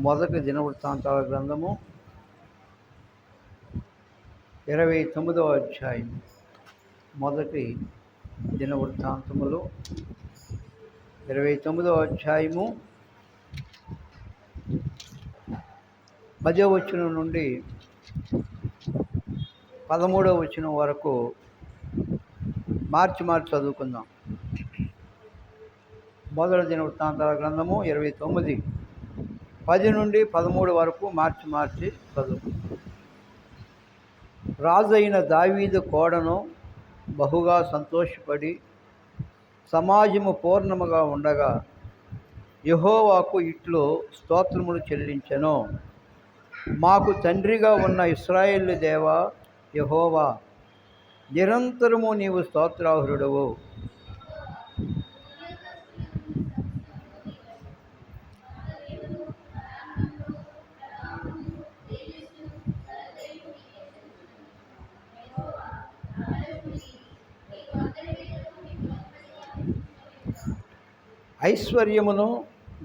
మొదటి దినవృత్తాంతాల గ్రంథము 29వ అధ్యాయం. మొదటి దినవృత్తాంతములు 29వ అధ్యాయము 10వ వచనం నుండి 13వ వచనం వరకు మార్చి చదువుకుందాం. మొదటి దినవృత్తాంతాల గ్రంథము 29, 10 నుండి 13 వరకు మార్చి చదువు. రాజు అయిన దావీదు కోడను బహుగా సంతోషపడి సమాజము పూర్ణముగా ఉండగా యెహోవాకు ఇట్లు స్తోత్రములు చెల్లించెను. మాకు తండ్రిగా ఉన్న ఇశ్రాయేలు దేవా యెహోవా, నిరంతరము నీవు స్తోత్రార్హుడవు. ఐశ్వర్యమును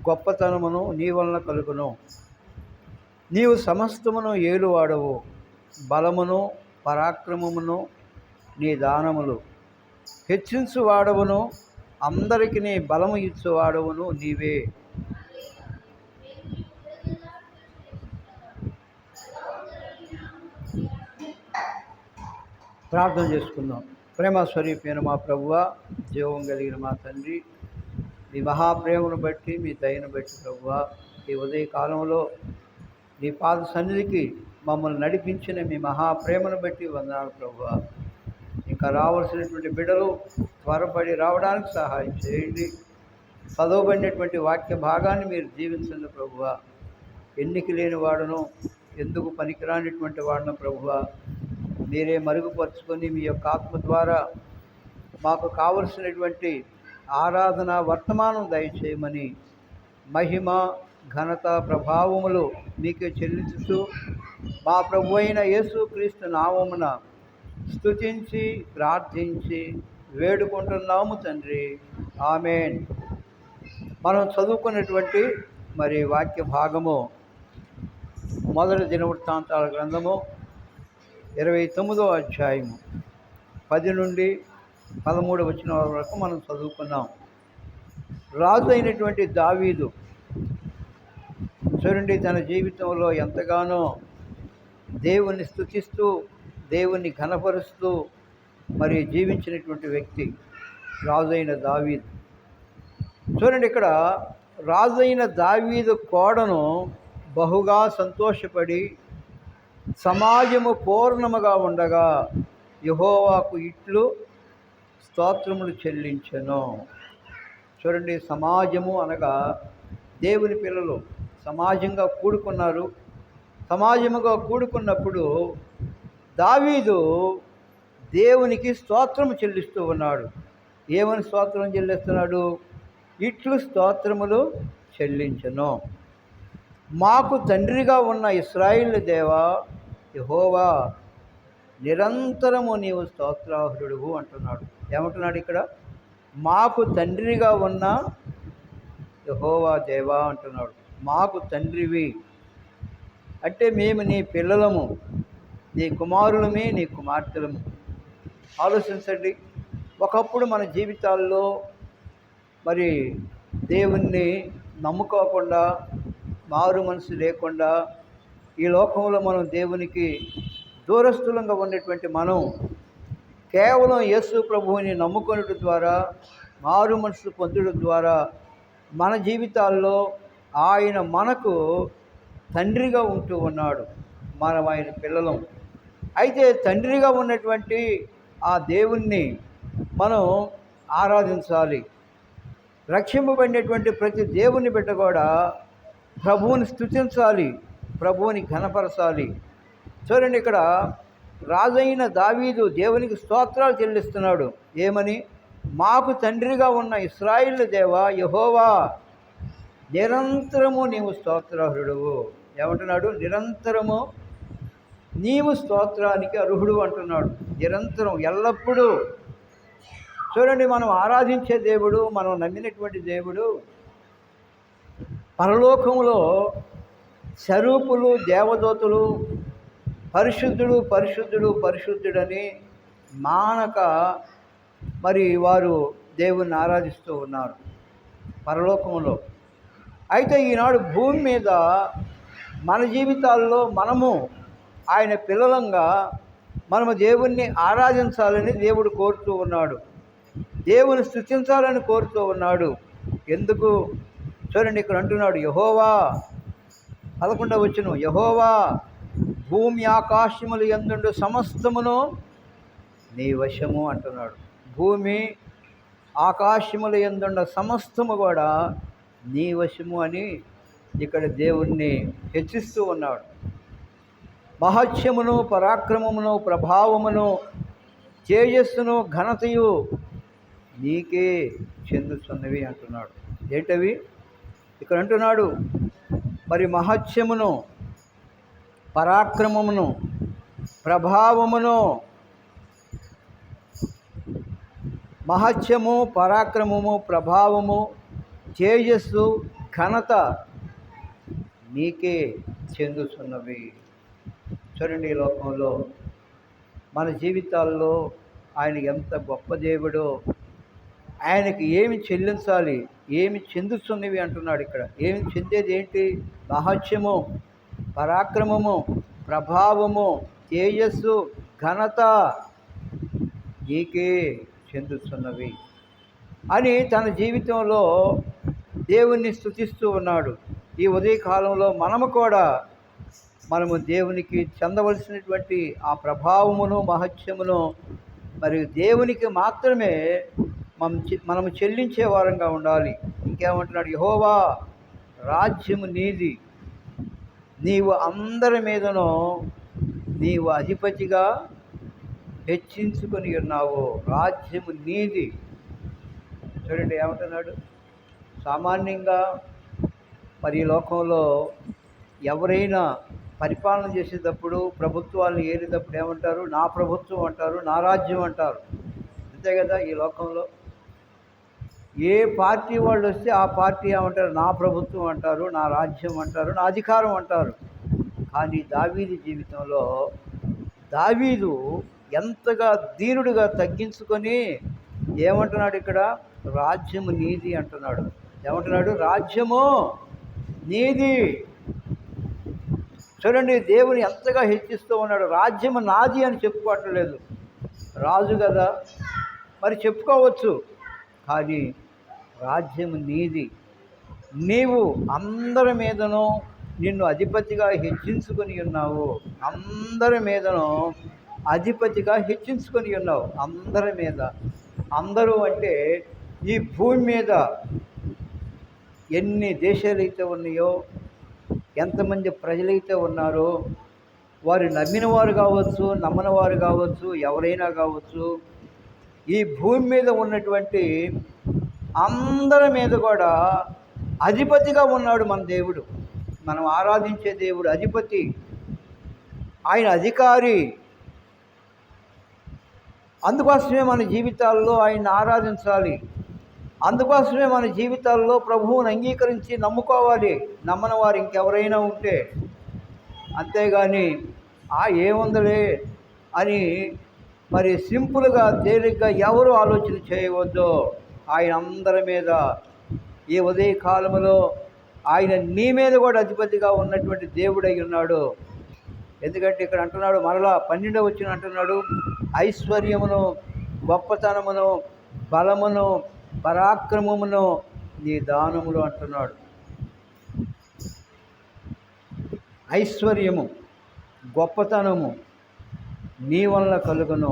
గొప్పతనమును నీ వలన కలుగును. నీవు సమస్తమును ఏలువాడవు. బలమును పరాక్రమమును నీ దానములు. హెచ్చించువాడవును, అందరికి నీ బలము ఇచ్చువాడవును నీవే. ప్రార్థన చేసుకుందాం. ప్రేమ స్వరూపైన మా ప్రభువా, జీవం కలిగిన మా తండ్రి, మీ మహాప్రేమను బట్టి, మీ దయను బట్టి ప్రభువా, ఈ ఉదయకాలంలో నీ పాద సన్నిధికి మమ్మల్ని నడిపించిన మీ మహాప్రేమను బట్టి వందనాలు ప్రభువా. ఇంకా రావాల్సినటువంటి బిడ్డలు త్వరపడి రావడానికి సహాయం చేయండి. చదవబడినటువంటి వాక్య భాగాన్ని మీరు జీవించండి ప్రభువా. ఎన్నిక లేని వాడును, ఎందుకు పనికిరానిటువంటి వాడును ప్రభువా, మీరే మరుగుపరుచుకొని మీ యొక్క ఆత్మ ద్వారా మాకు కావలసినటువంటి ఆరాధన వర్తమానం దయచేయమని మహిమ ఘనత ప్రభావములు మీకే చెల్లించుతూ మా ప్రభు అయిన యేసుక్రీస్తు నామమున స్తుతించి ప్రార్థించి వేడుకుంటున్నాము తండ్రి, ఆమేన్. మనం చదువుకున్నటువంటి వాక్య భాగము మొదటి దినవృత్తాంతాల గ్రంథము 29వ అధ్యాయము 10 నుండి 13 వచనం వరకు మనం చదువుకున్నాం. రాజు అయినటువంటి దావీదు చూడండి, తన జీవితంలో ఎంతగానో దేవుణ్ణి స్తుతిస్తూ దేవుణ్ణి ఘనపరుస్తూ జీవించినటువంటి వ్యక్తి రాజు అయిన దావీదు. చూడండి, ఇక్కడ రాజు అయిన దావీదు కోడను బహుగా సంతోషపడి సమాజము పూర్ణముగా ఉండగా యెహోవాకు ఇట్లు స్తోత్రములు చెల్లించెను. చూడండి, సమాజము అనగా దేవుని పిల్లలు సమాజంగా కూడుకున్నారు. సమాజముగా కూడుకున్నప్పుడు దావీదు దేవునికి స్తోత్రము చెల్లిస్తూ ఉన్నాడు. ఏమని స్తోత్రం చెల్లిస్తున్నాడు? ఇట్లు స్తోత్రములు చెల్లించెను. మాకు తండ్రిగా ఉన్న ఇశ్రాయేలు దేవా యెహోవా, నిరంతరము నీవు స్తోత్రార్హుడవు అంటున్నాడు. ఏమంటున్నాడు ఇక్కడ? మాకు తండ్రిగా ఉన్న యెహోవా దేవా అంటున్నాడు. మాకు తండ్రివి అంటే మేము నీ పిల్లలము, నీ కుమారులమే, నీ కుమార్తెలము. ఆలోచించండి, ఒకప్పుడు మన జీవితాల్లో దేవుణ్ణి నమ్ముకోకుండా, మారు మనసు లేకుండా ఈ లోకంలో మనం దేవునికి దూరస్థులంగా ఉన్నటువంటి మనం కేవలం యేసు ప్రభువుని నమ్ముకొనడం ద్వారా, మారు మనసు పొందడం ద్వారా మన జీవితాల్లో ఆయన మనకు తండ్రిగా ఉంటూ ఉన్నాడు. మనం ఆయన పిల్లలం. అయితే తండ్రిగా ఉన్నటువంటి ఆ దేవుణ్ణి మనం ఆరాధించాలి. రక్షింపబడినటువంటి ప్రతి దేవుని బిడ్డ కూడా ప్రభువుని స్తుతించాలి, ప్రభువుని ఘనపరచాలి. చూడండి, ఇక్కడ రాజైన దావీదు దేవునికి స్తోత్రాలు చెల్లిస్తున్నాడు. ఏమని? మాకు తండ్రిగా ఉన్న ఇశ్రాయేలు దేవా యెహోవా, నిరంతరము నీవు స్తోత్రార్హుడవు. ఏమంటున్నాడు? నిరంతరము నీవు స్తోత్రానికి అర్హుడు అంటున్నాడు. నిరంతరం, ఎల్లప్పుడూ. చూడండి, మనం ఆరాధించే దేవుడు, మనం నమ్మినటువంటి దేవుడు పరలోకంలో స్వరూపులు దేవదూతలు పరిశుద్ధుడు పరిశుద్ధుడు పరిశుద్ధుడని మానక మరి వారు దేవుణ్ణి ఆరాధిస్తూ ఉన్నారు పరలోకంలో. అయితే ఈనాడు భూమి మీద మన జీవితాల్లో మనము ఆయన పిల్లలంగా మనము దేవుణ్ణి ఆరాధించాలని దేవుడు కోరుతూ ఉన్నాడు, దేవుని స్తుతించాలని కోరుతూ ఉన్నాడు. ఎందుకు చూడండి, ఇక్కడ అంటున్నాడు యెహోవా 11వ వచనం, యెహోవా భూమి ఆకాశములు యందుండు సమస్తమును నీ వశము అంటున్నాడు. భూమి ఆకాశముల యందున్న సమస్తము కూడా నీ వశము అని ఇక్కడ దేవుణ్ణి హెచ్చిస్తూ ఉన్నాడు. మహత్యమును పరాక్రమమును ప్రభావమును తేజస్సును ఘనతయు నీకే చెందుతున్నవి అంటున్నాడు. ఏంటవి? ఇక్కడ అంటున్నాడు మరి మహత్యమును పరాక్రమమును ప్రభావమును, మహత్యము పరాక్రమము ప్రభావము తేజస్సు ఘనత నీకే చెందుతున్నవి. చూడండి, ఈ లోకంలో మన జీవితాల్లో ఆయన ఎంత గొప్ప దేవుడో, ఆయనకి ఏమి చెల్లించాలి, ఏమి చెందుతున్నవి అంటున్నాడు ఇక్కడ. ఏమి చెందేది ఏంటి? మహత్యము పరాక్రమము ప్రభావము తేజస్సు ఘనత నీకే చెందుతున్నవి అని తన జీవితంలో దేవుణ్ణి స్తుతిస్తూ ఉన్నాడు. ఈ ఉదయకాలంలో మనము దేవునికి చెందవలసినటువంటి ఆ ప్రభావమును మహత్యమును మరియు దేవునికి మాత్రమే మనము చెల్లించే వారంగా ఉండాలి. ఇంకేమంటున్నాడు? యెహోవా రాజ్యము నీది, నీవు అందరి మీదనో నీవు అధిపతిగా హెచ్చించుకొని ఉన్నావు. రాజ్యము నీది. చూడండి ఏమంటున్నాడు. సామాన్యంగా మరి ఈ లోకంలో ఎవరైనా పరిపాలన చేసేటప్పుడు, ప్రభుత్వాలను ఏరేటప్పుడు ఏమంటారు? నా ప్రభుత్వం అంటారు, నా రాజ్యం అంటారు. అంతే కదా. ఈ లోకంలో ఏ పార్టీ వాళ్ళు వస్తే ఆ పార్టీ ఏమంటారు? నా ప్రభుత్వం అంటారు, నా రాజ్యం అంటారు, నా అధికారం అంటారు. కానీ దావీదు జీవితంలో దావీదు ఎంతగా దీనుడిగా తగ్గించుకొని ఏమంటున్నాడు ఇక్కడ? రాజ్యము నీది అంటున్నాడు. ఏమంటున్నాడు? రాజ్యము నీది. చూడండి, దేవుని ఎంతగా హెచ్చిస్తూ ఉన్నాడు. రాజ్యము నాది అని చెప్పుకోవట్లేదు. రాజు కదా, మరి చెప్పుకోవచ్చు, కానీ రాజ్యము నీది. నీవు అందరి మీదనో నిన్ను అధిపతిగా హెచ్చించుకొని ఉన్నావు. అందరి మీదనో అధిపతిగా హెచ్చించుకొని ఉన్నావు. అందరి మీద. అందరూ అంటే ఈ భూమి మీద ఎన్ని దేశాలైతే ఉన్నాయో, ఎంతమంది ప్రజలైతే ఉన్నారో, వారు నమ్మిన వారు కావచ్చు, నమ్మని వారు కావచ్చు, ఎవరైనా కావచ్చు, ఈ భూమి మీద ఉన్నటువంటి అందరి మీద కూడా అధిపతిగా ఉన్నాడు మన దేవుడు. మనం ఆరాధించే దేవుడు అధిపతి, ఆయన అధికారి. అందుకోసమే మన జీవితాల్లో ఆయన్ని ఆరాధించాలి. అందుకోసమే మన జీవితాల్లో ప్రభువుని అంగీకరించి నమ్ముకోవాలి, నమ్మని వారు ఇంకెవరైనా ఉంటే. అంతేగాని ఏముందలే అని మరి సింపుల్గా తేలిగ్గా ఎవరు ఆలోచన చేయవద్దు. ఆయన అందరి మీద ఈ ఉదయకాలంలో ఆయన నీ మీద కూడా అధిపతిగా ఉన్నటువంటి దేవుడై ఉన్నాడు. ఎందుకంటే ఇక్కడ అంటున్నాడు, మరలా 12వ వచనం అంటున్నాడు, ఐశ్వర్యమును గొప్పతనమును బలమును పరాక్రమమును నీ దానములు అంటున్నాడు. ఐశ్వర్యము గొప్పతనము నీ వలన కలుగును,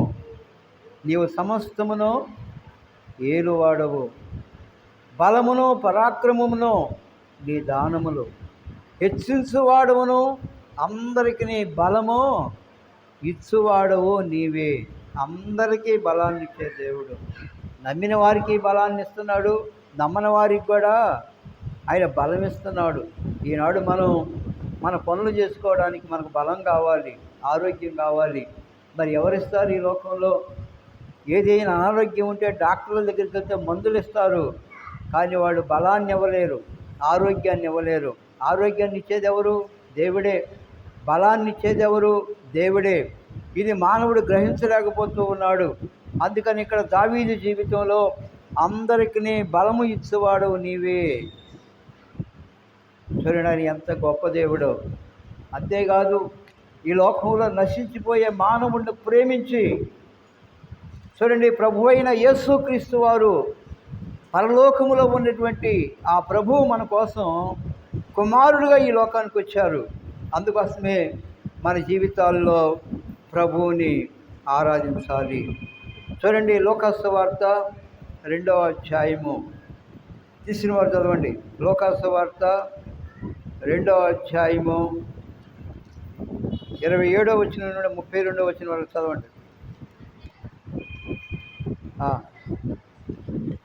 నీవు సమస్తమును ఏలువాడవు. బలమును పరాక్రమమును నీ దానములు. హెచ్చించువాడవును, అందరికి నీ బలము ఇచ్చువాడవు నీవే. అందరికీ బలాన్ని ఇచ్చే దేవుడు. నమ్మిన వారికి బలాన్ని ఇస్తున్నాడు, నమ్మని వారికి కూడా ఆయన బలం ఇస్తున్నాడు. ఈనాడు మన పనులు చేసుకోవడానికి మనకు బలం కావాలి, ఆరోగ్యం కావాలి. మరి ఎవరిస్తారు ఈ లోకంలో? ఏదైనా అనారోగ్యం ఉంటే డాక్టర్ల దగ్గరికి వెళ్తే మందులు ఇస్తారు, కానీ వాళ్ళు బలాన్ని ఇవ్వలేరు, ఆరోగ్యాన్ని ఇవ్వలేరు. ఆరోగ్యాన్ని ఇచ్చేది ఎవరు? దేవుడే. బలాన్ని ఇచ్చేది ఎవరు? దేవుడే. ఇది మానవుడు గ్రహించలేకపోతూ ఉన్నాడు. అందుకని ఇక్కడ దావీదు జీవితంలో అందరికీ బలము ఇచ్చేవాడు నీవే. చూడండి ఎంత గొప్ప దేవుడో. అంతేకాదు, ఈ లోకంలో నశించిపోయే మానవుడిని ప్రేమించి, చూడండి, ప్రభువైన యేసుక్రీస్తు వారు పరలోకములో ఉన్నటువంటి ఆ ప్రభువు మన కోసం కుమారుడుగా ఈ లోకానికి వచ్చారు. అందుకోసమే మన జీవితాల్లో ప్రభువుని ఆరాధించాలి. చూడండి, లోకాసు వార్త 2వ అధ్యాయము తీసిన వారు చదవండి. లోకాసు వార్త 2వ అధ్యాయము 27వ వచనం నుండి 32వ వచనం వరకు చదవండి.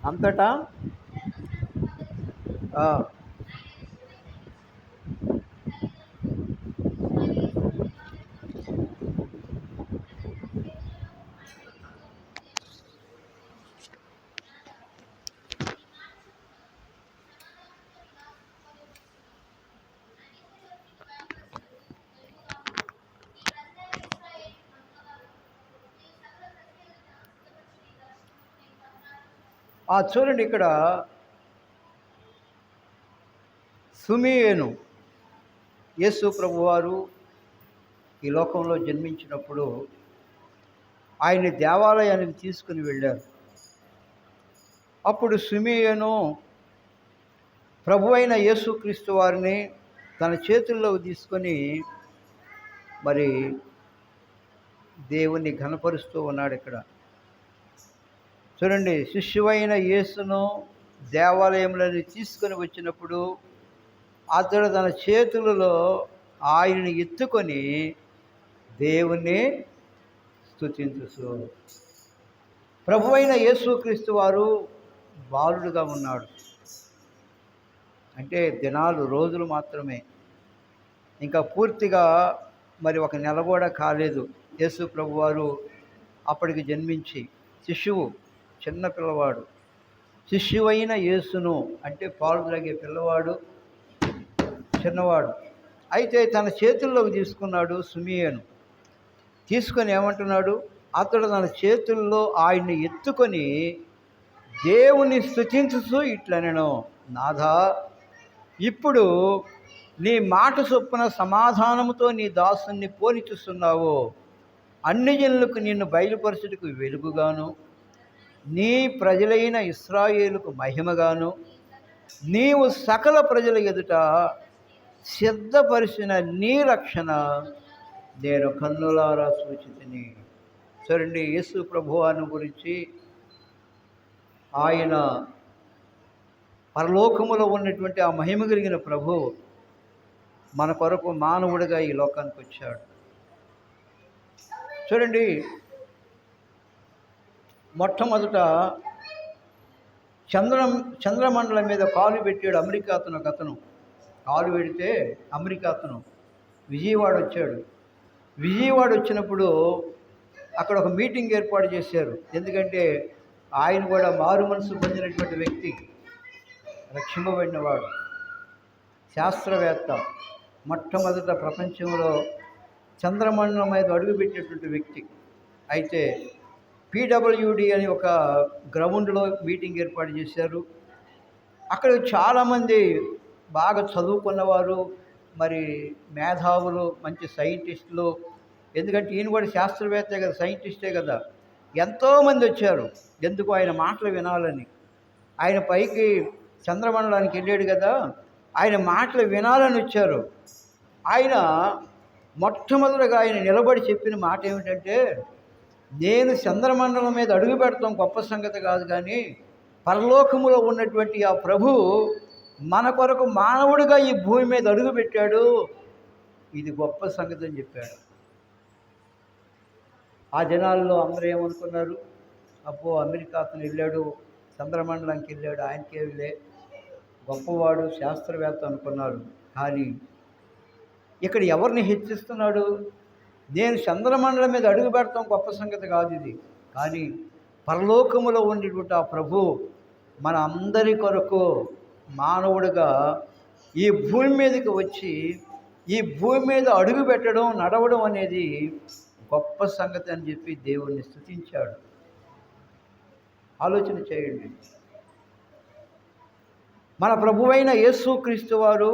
అంతటా చూడండి, ఇక్కడ సుమియేను యేసు ప్రభువారు ఈ లోకంలో జన్మించినప్పుడు ఆయన దేవాలయానికి తీసుకుని వెళ్ళారు. అప్పుడు సుమియేను ప్రభువైన యేసుక్రీస్తు వారిని తన చేతుల్లోకి తీసుకొని మరి దేవుణ్ణి ఘనపరుస్తూ ఉన్నాడు. ఇక్కడ చూడండి, శిష్యువైన యేసును దేవాలయంలోని తీసుకొని వచ్చినప్పుడు అతడు తన చేతులలో ఆయనని ఎత్తుకొని దేవుణ్ణి స్తుతించు. ప్రభువైన యేసుక్రీస్తు వారు బాలుడుగా ఉన్నాడు. అంటే దినాలు, రోజులు మాత్రమే, ఇంకా పూర్తిగా మరి 1 నెల కూడా కాలేదు యేసు ప్రభువారు అప్పటికి జన్మించి. శిశువు, చిన్న పిల్లవాడు. శిష్యువైన యేసును అంటే పాలు త్రాగే పిల్లవాడు, చిన్నవాడు. అయితే తన చేతుల్లోకి తీసుకున్నాడు సుమియేను. తీసుకొని ఏమంటున్నాడు? అతడు తన చేతుల్లో ఆయన్ని ఎత్తుకొని దేవుని స్తుతించుతూ ఇట్లనెను, నాథా, ఇప్పుడు నీ మాట చొప్పున సమాధానముతో నీ దాసుని పోనిచుస్తున్నావు. అన్ని జనులకు నిన్ను బయలుపరచుటకు వెలుగుగాను, నీ ప్రజలైన ఇశ్రాయేలుకు మహిమగాను, నీవు సకల ప్రజల ఎదుట సిద్ధపరిచిన నీ రక్షణ నేను కన్నులారా సూచితిని. చూడండి, యేసు ప్రభువాను గురించి ఆయన పరలోకములో ఉన్నటువంటి ఆ మహిమ కలిగిన ప్రభువు మన కొరకు మానవుడిగా ఈ లోకానికి వచ్చాడు. చూడండి, మొట్టమొదట చంద్రమండలం మీద కాలు పెట్టాడు అమెరికా అతను. ఒక అతను కాలు పెడితే అమెరికా అతను విజయవాడ వచ్చాడు. విజయవాడ వచ్చినప్పుడు అక్కడ ఒక మీటింగ్ ఏర్పాటు చేశారు. ఎందుకంటే ఆయన కూడా మారు మనసు పొందినటువంటి వ్యక్తి, రక్షింపబడినవాడు, శాస్త్రవేత్త, మొట్టమొదట ప్రపంచంలో చంద్రమండలం మీద అడుగుపెట్టినటువంటి వ్యక్తి. అయితే PWD అని ఒక గ్రౌండ్లో మీటింగ్ ఏర్పాటు చేశారు. అక్కడ చాలామంది బాగా చదువుకున్నవారు, మరి మేధావులు, మంచి సైంటిస్టులు. ఎందుకంటే ఈయన కూడా శాస్త్రవేత్తే కదా, సైంటిస్టే కదా. ఎంతోమంది వచ్చారు. ఎందుకు? ఆయన మాటలు వినాలని. ఆయన పైకి చంద్రమండలానికి వెళ్ళాడు కదా, ఆయన మాటలు వినాలని వచ్చారు. ఆయన మొట్టమొదటిగా ఆయన నిలబడి చెప్పిన మాట ఏమిటంటే, నేను చంద్రమండలం మీద అడుగు పెడతాం గొప్ప సంగతి కాదు, కానీ పరలోకములో ఉన్నటువంటి ఆ ప్రభు మన కొరకు మానవుడిగా ఈ భూమి మీద అడుగు పెట్టాడు, ఇది గొప్ప సంగతి అని చెప్పాడు. ఆ జనాల్లో అందరూ ఏమనుకున్నారు? అబ్బో, అమెరికా అతను వెళ్ళాడు, చంద్రమండలానికి వెళ్ళాడు, ఆయనకే వెళ్ళే గొప్పవాడు, శాస్త్రవేత్త అనుకున్నారు. కానీ ఇక్కడ ఎవరిని హెచ్చిస్తున్నాడు? నేను చంద్రమండలం మీద అడుగు పెడతాం గొప్ప సంగతి కాదు ఇది, కానీ పరలోకములో ఉండేటువంటి ఆ ప్రభు మన అందరి కొరకు మానవుడిగా ఈ భూమి మీదకి వచ్చి ఈ భూమి మీద అడుగు పెట్టడం, నడవడం అనేది గొప్ప సంగతి అని చెప్పి దేవుణ్ణి స్తుతించాడు. ఆలోచన చేయండి. మన ప్రభువైన యేసుక్రీస్తు వారు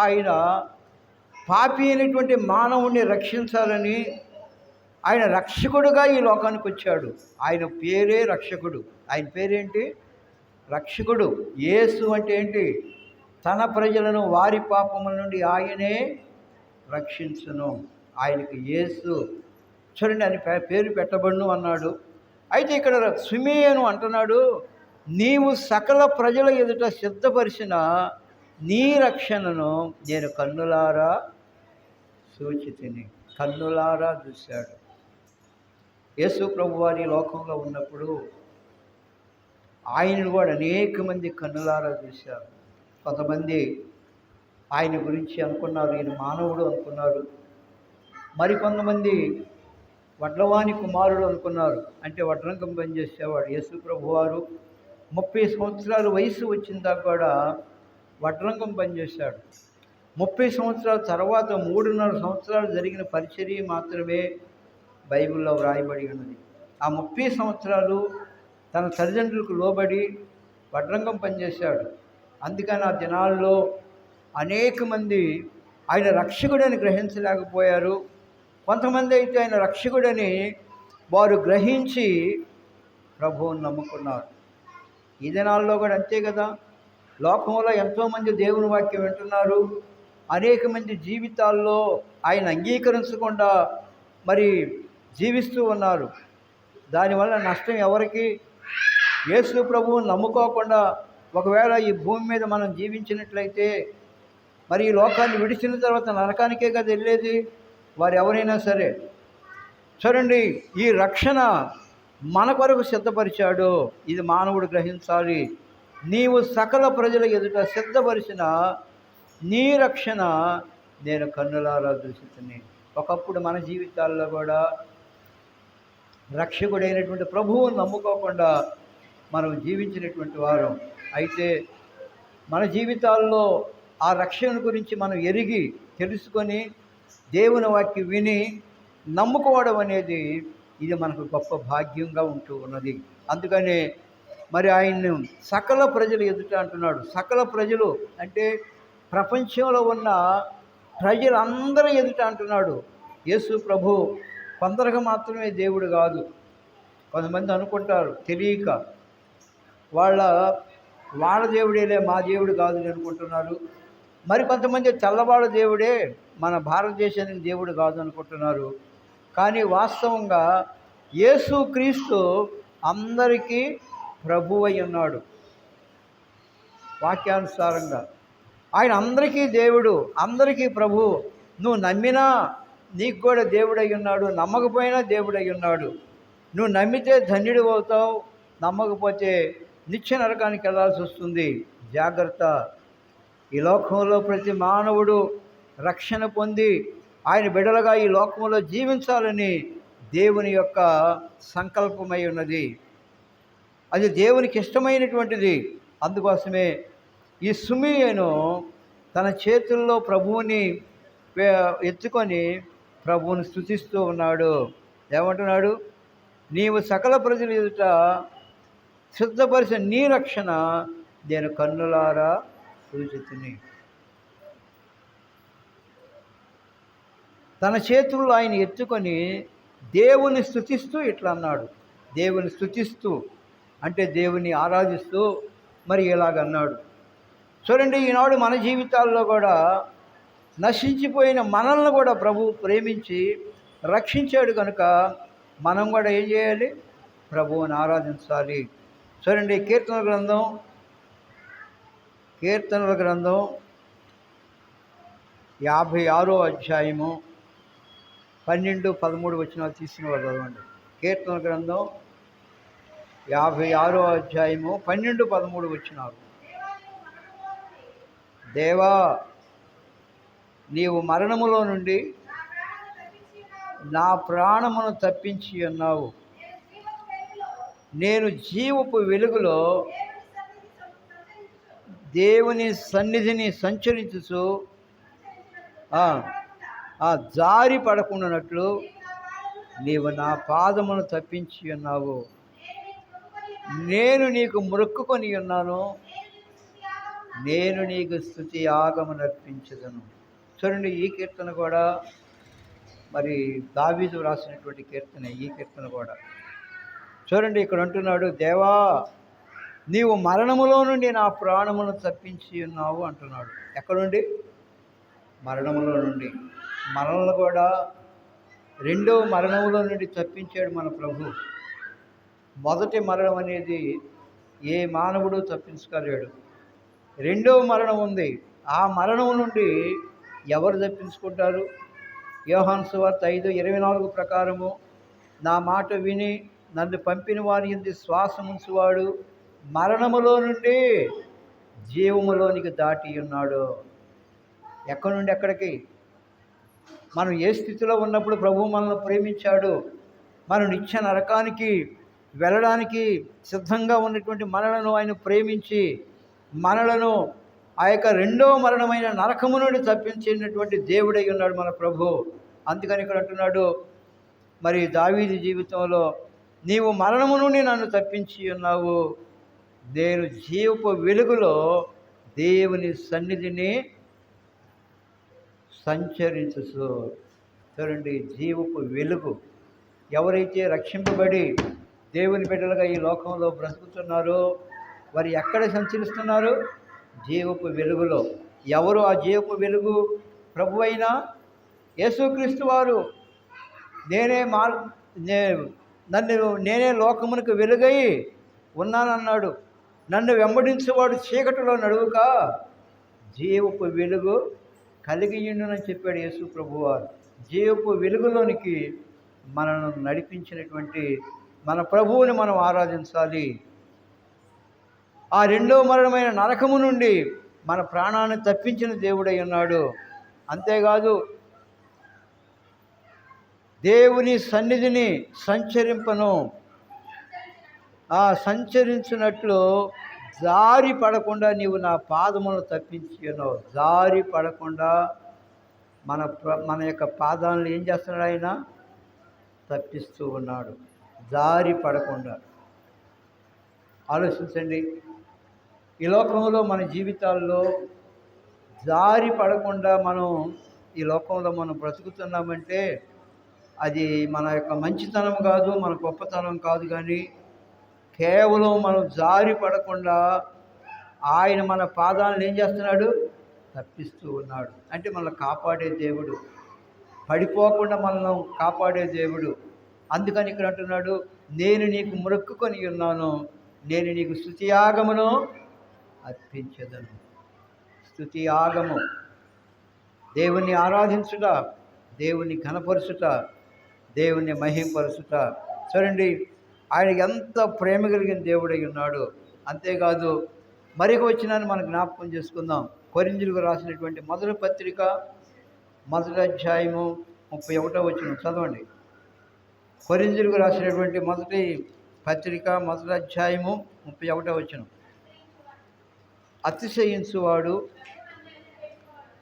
ఆయన పాపి అయినటువంటి మానవుణ్ణి రక్షించాలని ఆయన రక్షకుడుగా ఈ లోకానికి వచ్చాడు. ఆయన పేరే రక్షకుడు. ఆయన పేరేంటి? రక్షకుడు. యేసు అంటే ఏంటి? తన ప్రజలను వారి పాపముల నుండి ఆయనే రక్షించును. ఆయనకి యేసు చూడండి అని పేరు పెట్టబడును అన్నాడు. అయితే ఇక్కడ సిమెయోను అంటున్నాడు, నీవు సకల ప్రజల ఎదుట సిద్ధపరిచిన నీ రక్షణను నేను కన్నులారా చూచితిని. కన్నులారా చూశాడు. యేసు ప్రభు వారి లోకంలో ఉన్నప్పుడు ఆయనను కూడా అనేక మంది కన్నులారా చూశారు. కొంతమంది ఆయన గురించి అనుకున్నారు, ఈయన మానవుడు అనుకున్నారు. మరికొంతమంది వడ్లవాని కుమారుడు అనుకున్నారు. అంటే వడ్రంగం పనిచేసేవాడు. యేసు ప్రభు వారు 30 సంవత్సరాల వయసు వచ్చిన దాకా కూడా వడ్రంగం పనిచేశాడు. 30 సంవత్సరాల తర్వాత 3.5 సంవత్సరాలు జరిగిన పరిచర్య మాత్రమే బైబిల్లో వ్రాయబడి ఉన్నది. ఆ 30 సంవత్సరాలు తన తల్లిదండ్రులకు లోబడి వడ్రంగం పనిచేశాడు. అందుకని ఆ దినాల్లో అనేక మంది ఆయన రక్షకుడని గ్రహించలేకపోయారు. కొంతమంది అయితే ఆయన రక్షకుడని వారు గ్రహించి ప్రభువుని నమ్ముకున్నారు. ఈ దినాల్లో కూడా అంతే కదా. లోకంలో ఎంతోమంది దేవుని వాక్యం వింటున్నారు. అనేక మంది జీవితాల్లో ఆయన అంగీకరించకుండా మరి జీవిస్తూ ఉన్నారు. దానివల్ల నష్టం ఎవరికి? యేసు ప్రభువుని నమ్ముకోకుండా ఒకవేళ ఈ భూమి మీద మనం జీవించినట్లయితే మరి ఈ లోకాన్ని విడిచిన తర్వాత నరకానికే కదా వెళ్ళేది వారు ఎవరైనా సరే. చూడండి, ఈ రక్షణ మన కొరకు సిద్ధపరిచాడు. ఇది మానవుడు గ్రహించాలి. నీవు సకల ప్రజల ఎదుట సిద్ధపరిచిన నీ రక్షణ నేను కన్నులారా చూసితిని. ఒకప్పుడు మన జీవితాల్లో కూడా రక్షకుడైనటువంటి ప్రభువుని నమ్ముకోకుండా మనం జీవించినటువంటి వారం. అయితే మన జీవితాల్లో ఆ రక్షణ గురించి మనం ఎరిగి తెలుసుకొని దేవుని వాక్యం విని నమ్ముకోవడం అనేది ఇది మనకు గొప్ప భాగ్యంగా ఉంటూ ఉన్నది. అందుకనే మరి ఆయన్ని సకల ప్రజలు ఎదుట అంటున్నాడు. సకల ప్రజలు అంటే ప్రపంచంలో ఉన్న ప్రజలందరూ ఎదుట అంటున్నాడు. యేసు ప్రభు కొందరికి మాత్రమే దేవుడు కాదు. కొంతమంది అనుకుంటారు తెలియక, వాళ్ళ దేవుడేలే మా దేవుడు కాదు అనుకుంటున్నారు. మరి కొంతమంది తెల్లవాళ్ళ దేవుడే మన భారతదేశానికి దేవుడు కాదు అనుకుంటున్నారు. కానీ వాస్తవంగా యేసుక్రీస్తు అందరికీ ప్రభువై ఉన్నాడు. వాక్యానుసారంగా ఆయన అందరికీ దేవుడు, అందరికీ ప్రభు. నువ్వు నమ్మినా నీకు కూడా దేవుడై ఉన్నాడు, నమ్మకపోయినా దేవుడై ఉన్నాడు. నువ్వు నమ్మితే ధన్యుడు అవుతావు, నమ్మకపోతే నిత్య నరకానికి వెళ్ళాల్సి వస్తుంది. జాగ్రత్త. ఈ లోకంలో ప్రతి మానవుడు రక్షణ పొంది ఆయన బిడ్డలుగా ఈ లోకంలో జీవించాలని దేవుని యొక్క సంకల్పమై ఉన్నది. అది దేవునికి ఇష్టమైనటువంటిది. అందుకోసమే ఈ సిమెయోను తన చేతుల్లో ప్రభువుని ఎత్తుకొని ప్రభువుని స్తుతిస్తూ ఉన్నాడు. ఏమంటున్నాడు? నీవు సకల ప్రజల ఎదుట సిద్ధపరిచిన నీ రక్షణ నేను కన్నులారా చూచితిని. తన చేతుల్లో ఆయన ఎత్తుకొని దేవుని స్తుతిస్తూ ఇట్లా అన్నాడు. దేవుని స్తుతిస్తూ అంటే దేవుని ఆరాధిస్తూ మరి ఇలాగన్నాడు. చూడండి, ఈనాడు మన జీవితాల్లో కూడా నశించిపోయిన మనల్ని కూడా ప్రభు ప్రేమించి రక్షించాడు కనుక మనం కూడా ఏం చేయాలి? ప్రభువుని ఆరాధించాలి. చూడండి, కీర్తనల గ్రంథం 56వ అధ్యాయము 12-13 వచనాలు తీసుకుని వాళ్ళు చదవండి. కీర్తనల గ్రంథం 56వ అధ్యాయము 12-13 వచనాలు. దేవా, నీవు మరణములో నుండి నా ప్రాణమును తప్పించి ఉన్నావు. నేను జీవపు వెలుగులో దేవుని సన్నిధిని సంచరించుచు ఆ, ఆ జారి పడకుండానట్లు నీవు నా పాదమును తప్పించి ఉన్నావు. నేను నీకు మొక్కుకొని ఉన్నాను, నేను నీకు స్తుతి యాగమును అర్పించదను. చూడండి, ఈ కీర్తన కూడా మరి దావీదు రాసినటువంటి కీర్తన. ఈ కీర్తన కూడా చూడండి, ఇక్కడ అంటున్నాడు, దేవా నీవు మరణములో నుండి నా ప్రాణమును తప్పించి ఉన్నావు అంటున్నాడు. ఎక్కడ నుండి? మరణములో నుండి. మనల్ని కూడా రెండవ మరణంలో నుండి తప్పించాడు మన ప్రభు. మొదటి మరణం అనేది ఏ మానవుడు తప్పించుకోలేడు. రెండవ మరణం ఉంది. ఆ మరణం నుండి ఎవరు తప్పించుకుంటారు? యోహాను సువార్త 5:24 ప్రకారము, నా మాట విని నన్ను పంపిన వారి యందు శ్వాసముంచువాడు మరణములో నుండి జీవములోనికి దాటి ఉన్నాడు. ఎక్కడి నుండి ఎక్కడికి? మనం ఏ స్థితిలో ఉన్నప్పుడు ప్రభువు మనల్ని ప్రేమించాడు. మనం నిత్య నరకానికి వెళ్ళడానికి సిద్ధంగా ఉన్నటువంటి మనలను ఆయన ప్రేమించి మనలను ఆ యొక్క రెండవ మరణమైన నరకము నుండి తప్పించినటువంటి దేవుడై ఉన్నాడు మన ప్రభు. అందుకని ఇక్కడ అంటున్నాడు, మరి దావీదు జీవితంలో, నీవు మరణము నుండి నన్ను తప్పించి ఉన్నావు, నేను జీవపు వెలుగులో దేవుని సన్నిధిని సంచరించు. చూడండి, జీవపు వెలుగు. ఎవరైతే రక్షింపబడి దేవుని బిడ్డలుగా ఈ లోకంలో బ్రతుకుతున్నారో వారు ఎక్కడ సంచరిస్తున్నారు? జీవపు వెలుగులో. ఎవరు ఆ జీవపు వెలుగు? ప్రభు అయిన యేసుక్రీస్తు వారు. నేనే లోకమునకు వెలుగై ఉన్నానన్నాడు. నన్ను వెంబడించేవాడు చీకటిలో నడువుక జీవపు వెలుగు కలిగి ఉండునని చెప్పాడు యేసు ప్రభువారు. జీవపు వెలుగులోనికి మనను నడిపించినటువంటి మన ప్రభువుని మనం ఆరాధించాలి. ఆ రెండవ మరణమైన నరకము నుండి మన ప్రాణాన్ని తప్పించిన దేవుడై ఉన్నాడు. అంతేకాదు, దేవుని సన్నిధిని సంచరింపను, ఆ సంచరించినట్లు జారి పడకుండా నీవు నా పాదములను తప్పించి ఉన్నావు. జారి పడకుండా మన యొక్క పాదాలను ఏం చేస్తున్నాడు? ఆయన తప్పిస్తూ ఉన్నాడు. జారి పడకుండా. ఆలోచించండి, ఈ లోకంలో మన జీవితాల్లో జారి పడకుండా మనం ఈ లోకంలో మనం బ్రతుకుతున్నామంటే అది మన యొక్క మంచితనం కాదు, మన గొప్పతనం కాదు, కానీ కేవలం మనం జారి పడకుండా ఆయన మన పాదాలను ఏం చేస్తున్నాడు? తప్పిస్తూ ఉన్నాడు. అంటే మనల్ని కాపాడే దేవుడు, పడిపోకుండా మనల్ని కాపాడే దేవుడు. అందుకని ఇక్కడ అంటున్నాడు, నేను నీకు మొక్కుకొని ఉన్నాను, నేను నీకు స్తుతియాగమును అర్పించదను. స్తుతియాగము, దేవుణ్ణి ఆరాధించుట, దేవుణ్ణి ఘనపరుచుట, దేవుణ్ణి మహింపరుచుట. చూడండి, ఆయన ఎంత ప్రేమ కలిగిన దేవుడై ఉన్నాడు. అంతేకాదు, మరొక వచనాన్ని మనం జ్ఞాపకం చేసుకుందాం. కొరింథీయులకు రాసినటువంటి మొదటి పత్రిక 1వ అధ్యాయము 31వ వచనం చదవండి. కొరింథీయులకు రాసినటువంటి మొదటి పత్రిక 1వ అధ్యాయము 31వ వచనం. అతిశయించువాడు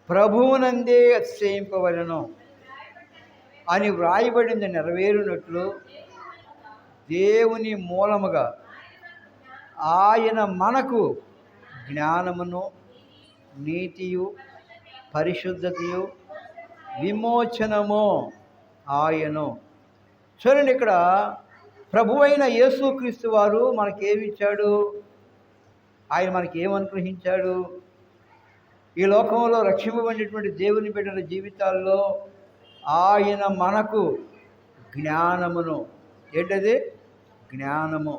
ప్రభువునందే అతిశయింపవలెను అని వ్రాయబడింది నెరవేరునట్లు దేవుని మూలముగా ఆయన మనకు జ్ఞానమును, నీతియు, పరిశుద్ధతయు, విమోచనము ఆయను. చూడండి, ఇక్కడ ప్రభువైన యేసుక్రీస్తు వారు మనకేమిచ్చాడు? ఆయన మనకి ఏమనుగ్రహించాడు? ఈ లోకంలో రక్షింపబడినటువంటి దేవుని బిడ్డల జీవితాల్లో ఆయన మనకు జ్ఞానమును, ఏంటది? జ్ఞానము.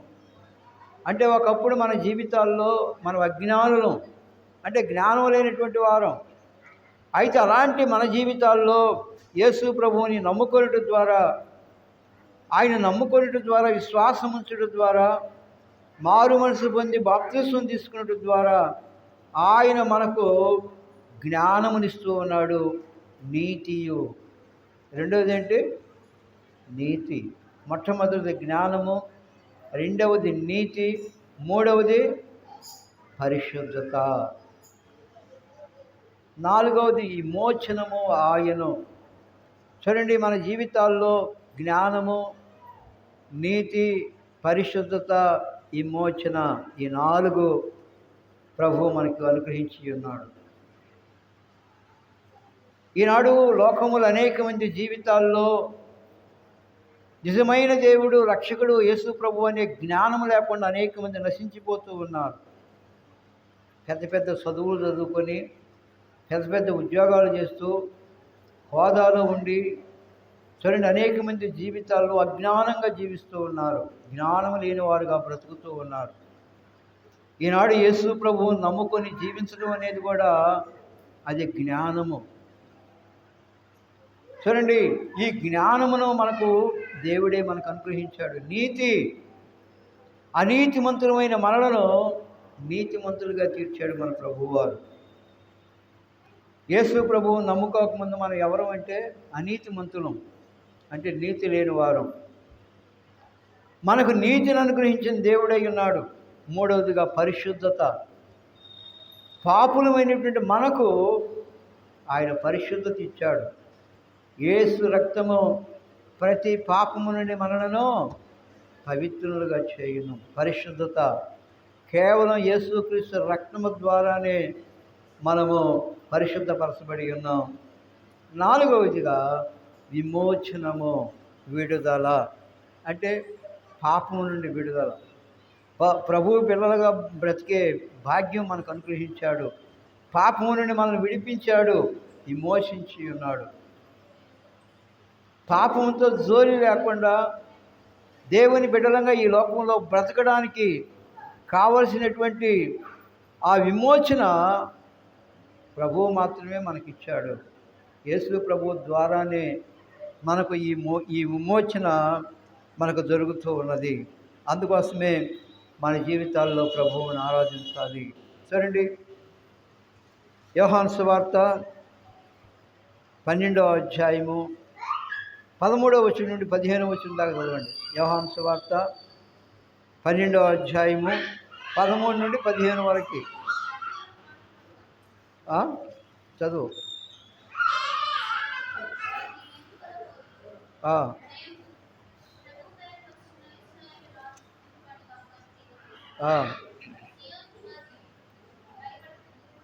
అంటే ఒకప్పుడు మన జీవితాల్లో మనం అజ్ఞానులం, అంటే జ్ఞానం లేనటువంటి వారం. అయితే అలాంటి మన జీవితాల్లో యేసు ప్రభువుని నమ్ముకొనుట ద్వారా, ఆయన నమ్ముకొనుట ద్వారా, విశ్వాసం ఉంచడం ద్వారా, మారు మనసు పొంది బాప్తిస్మం తీసుకున్నట్టు ద్వారా ఆయన మనకు జ్ఞానమునిస్తూ ఉన్నాడు. నీతియు. రెండవది ఏంటి? నీతి. మొట్టమొదటిది జ్ఞానము, రెండవది నీతి, మూడవది పరిశుద్ధత. నాలుగవది విమోచనము ఆయను. చూడండి, మన జీవితాల్లో జ్ఞానము, నీతి, పరిశుద్ధత, విమోచన, ఈ 4 ప్రభువు మనకు అనుగ్రహించి ఉన్నాడు. ఈనాడు లోకములు అనేక మంది జీవితాల్లో నిజమైన దేవుడు, రక్షకుడు యేసు ప్రభు అనే జ్ఞానం లేకుండా అనేక మంది నశించిపోతూ ఉన్నారు. పెద్ద పెద్ద చదువులు చదువుకొని పెద్ద పెద్ద ఉద్యోగాలు చేస్తూ హోదాలో ఉండి చూడండి, అనేక మంది జీవితాల్లో అజ్ఞానంగా జీవిస్తూ ఉన్నారు. జ్ఞానం లేని వారుగా బ్రతుకుతూ ఉన్నారు. ఈనాడు యేసు ప్రభువును నమ్ముకొని జీవించడం అనేది కూడా అది జ్ఞానము. చూడండి, ఈ జ్ఞానమును మనకు దేవుడే మనకు అనుగ్రహించాడు. నీతి, అనీతిమంతులమైన మనలను నీతిమంతులుగా తీర్చాడు మన ప్రభువారు. యేసు ప్రభువు నమ్ముకోకముందు మనం ఎవరు అంటే అనీతిమంతులం, అంటే నీతి లేని వారం. మనకు నీతిని అనుగ్రహించిన దేవుడై ఉన్నాడు. మూడవదిగా పరిశుద్ధత. పాపులమైనటువంటి మనకు ఆయన పరిశుద్ధత ఇచ్చాడు. యేసు రక్తము ప్రతి పాపము నుండి మనలను పవిత్రులుగా చేయును. పరిశుద్ధత కేవలం యేసుక్రీస్తు రక్తము ద్వారానే మనము పరిశుద్ధపరచబడి ఉన్నాం. నాలుగవదిగా విమోచనము, విడుదల, అంటే పాపము నుండి విడుదల. ప్రభువు పిల్లలుగా బ్రతికే భాగ్యం మనకు అనుగ్రహించాడు. పాపము నుండి మనల్ని విడిపించాడు, విమోచించి ఉన్నాడు. పాపంతో జోలి లేకుండా దేవుని బిడ్డలంగా ఈ లోకంలో బ్రతకడానికి కావలసినటువంటి ఆ విమోచన ప్రభువు మాత్రమే మనకిచ్చాడు. యేసు ప్రభువు ద్వారానే మనకు ఈ విమోచన మనకు జరుగుతూ ఉన్నది. అందుకోసమే మన జీవితాల్లో ప్రభువుని ఆరాధించాలి. చూడండి, యోహాను సువార్త 12వ అధ్యాయము 13వ వచనం నుండి 15వ వచనం దాకా చదవండి. యోహాను సువార్త 12వ అధ్యాయము 13 నుండి 15 వరకు చదువు.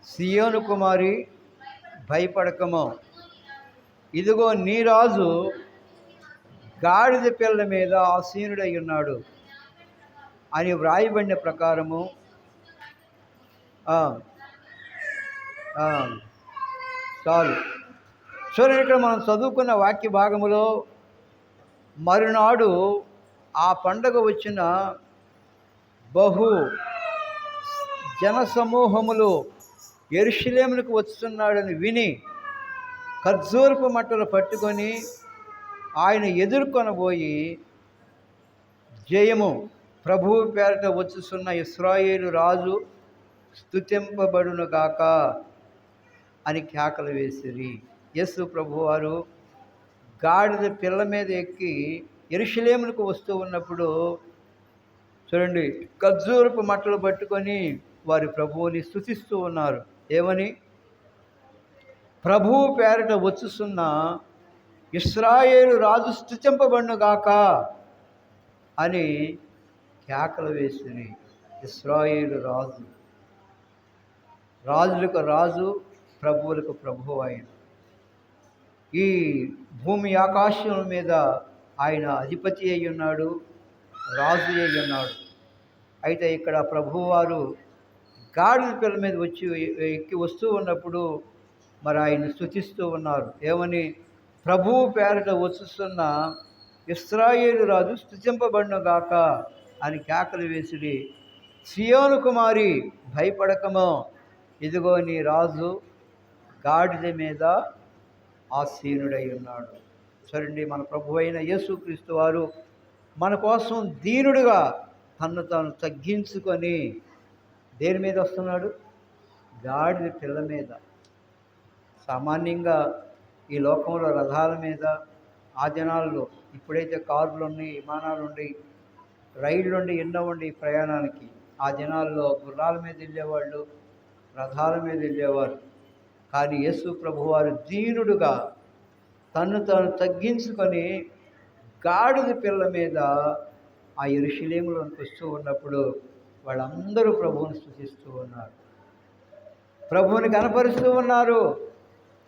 సియోను కుమారి భయపడకము, ఇదిగో నీ రాజు గాడిద పిల్ల మీద ఆసీనుడై ఉన్నాడు అని వ్రాయబడిన ప్రకారము. చాలు. చూడండి, ఇక్కడ మనం చదువుకున్న వాక్య భాగములో మరునాడు ఆ పండగ వచ్చిన బహు జనసమూహములు యెరూషలేమునకు వస్తున్నాడని విని ఖర్జూరపు మట్టలు పట్టుకొని ఆయన ఎదుర్కొనబోయి, జయము, ప్రభువు పేరట వచ్చుచున్న ఇశ్రాయేలు రాజు స్తుతింపబడునుగాక అని కేకలు వేసిరి. యేసు ప్రభువారు గాడిద పిల్ల మీద ఎక్కి యెరూషలేమునకు వస్తూ ఉన్నప్పుడు చూడండి, ఖర్జూరపు మట్టలు పట్టుకొని వారి ప్రభువుని స్తుతిస్తూ ఉన్నారు. ఏమని? ప్రభువు పేరట వచ్చుచున్న ఇశ్రాయేలు రాజు స్తుతింపబడునుగాక అని కేకలు వేసిరి. ఇశ్రాయేలు రాజు, రాజులకు రాజు, ప్రభువులకు ప్రభువు ఆయన. ఈ భూమి ఆకాశం మీద ఆయన అధిపతి అయి ఉన్నాడు, రాజు అయి ఉన్నాడు. అయితే ఇక్కడ ప్రభువారు గాడిద పిల్ల మీద ఎక్కి వస్తూ ఉన్నప్పుడు మరి ఆయన స్తుతిస్తూ ఉన్నారు. ఏమని? ప్రభువు పేరట వచ్చుతున్న ఇశ్రాయేలు రాజు స్తుతింపబడునుగాక అని కేకలు వేసిడి. సియోను కుమారి భయపడకమో, ఇదిగో నీ రాజు గాడిద మీద ఆసీనుడై ఉన్నాడు. చూడండి, మన ప్రభు అయిన యేసుక్రీస్తు వారు మన కోసం దీనుడుగా తన్ను తాను తగ్గించుకొని దేని మీద వస్తున్నాడు? గాడిద పిల్ల మీద. సామాన్యంగా ఈ లోకంలో రథాల మీద ఆ దినాల్లో, ఇప్పుడైతే కార్లు ఉన్నాయి, విమానాలు ఉన్నాయి, రైళ్ళు ఉండి, ఎన్నో ఉండి ప్రయాణానికి. ఆ దినాల్లో గుర్రాల మీద వెళ్ళేవాళ్ళు, రథాల మీద వెళ్ళేవారు. కానీ యేసు ప్రభువారు దీనుడుగా తన్ను తాను తగ్గించుకొని గాడిద పిల్ల మీద ఆ యెరూషలేములోనికి వస్తూ ఉన్నప్పుడు వాళ్ళందరూ ప్రభువుని స్తుతిస్తూ ఉన్నారు, ప్రభువుని కనపరుస్తూ ఉన్నారు,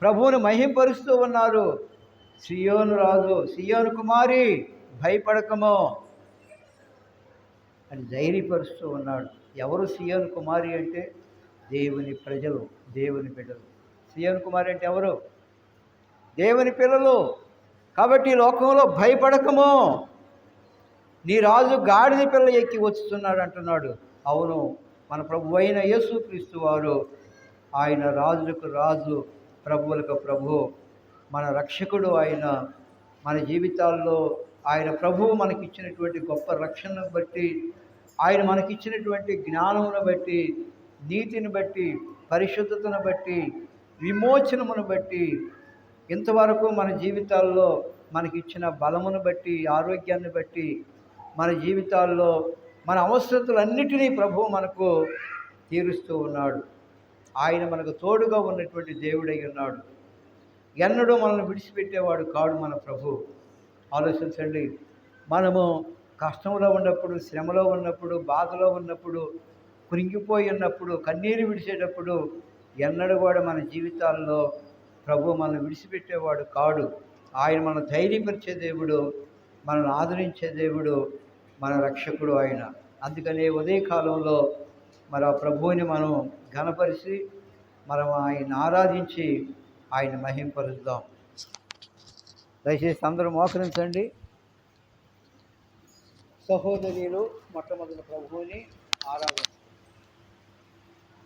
ప్రభువుని మహింపరుస్తూ ఉన్నారు. సియోను రాజు, సియోను కుమారి భయపడకమో అని ధైర్యపరుస్తూ ఉన్నాడు. ఎవరు సియోను కుమారి అంటే? దేవుని ప్రజలు, దేవుని బిడ్డలు. సియోను కుమారి అంటే ఎవరు? దేవుని పిల్లలు. కాబట్టి ఈ లోకంలో భయపడకము, నీ రాజు గాడిద పిల్ల ఎక్కి వస్తున్నాడు అంటున్నాడు. అవును, మన ప్రభు అయిన యేసుక్రీస్తు వారు ఆయన రాజులకు రాజు, ప్రభువులకు ప్రభు, మన రక్షకుడు ఆయన. మన జీవితాల్లో ఆయన ప్రభువు మనకిచ్చినటువంటి గొప్ప రక్షణను బట్టి, ఆయన మనకిచ్చినటువంటి జ్ఞానమును బట్టి, నీతిని బట్టి, పరిశుద్ధతను బట్టి, విమోచనమును బట్టి, ఇంతవరకు మన జీవితాల్లో మనకిచ్చిన బలమును బట్టి, ఆరోగ్యాన్ని బట్టి, మన జీవితాల్లో మన అవసరతలన్నిటినీ ప్రభువు మనకు తీరుస్తూ ఉన్నాడు. ఆయన మనకు తోడుగా ఉన్నటువంటి దేవుడై ఉన్నాడు. ఎన్నడూ మనల్ని విడిచిపెట్టేవాడు కాడు మన ప్రభు. ఆలోచించండి, మనము కష్టంలో ఉన్నప్పుడు, శ్రమలో ఉన్నప్పుడు, బాధలో ఉన్నప్పుడు, కృంగిపోయి ఉన్నప్పుడు, కన్నీరు విడిచేటప్పుడు ఎన్నడూ కూడా మన జీవితాల్లో ప్రభు మనల్ని విడిచిపెట్టేవాడు కాడు. ఆయన మన ధైర్యపరిచే దేవుడు, మనల్ని ఆదరించే దేవుడు, మన రక్షకుడు ఆయన. అందుకనే ఉదయకాలంలో మరి ఆ ప్రభువుని మనం ఘనపరిచి మనం ఆయన ఆరాధించి ఆయన మహింపరుద్దాం. దయచేసి అందరూ మోకరించండి. సహోదరులు మొట్టమొదటి ప్రభువుని ఆరాధించండి.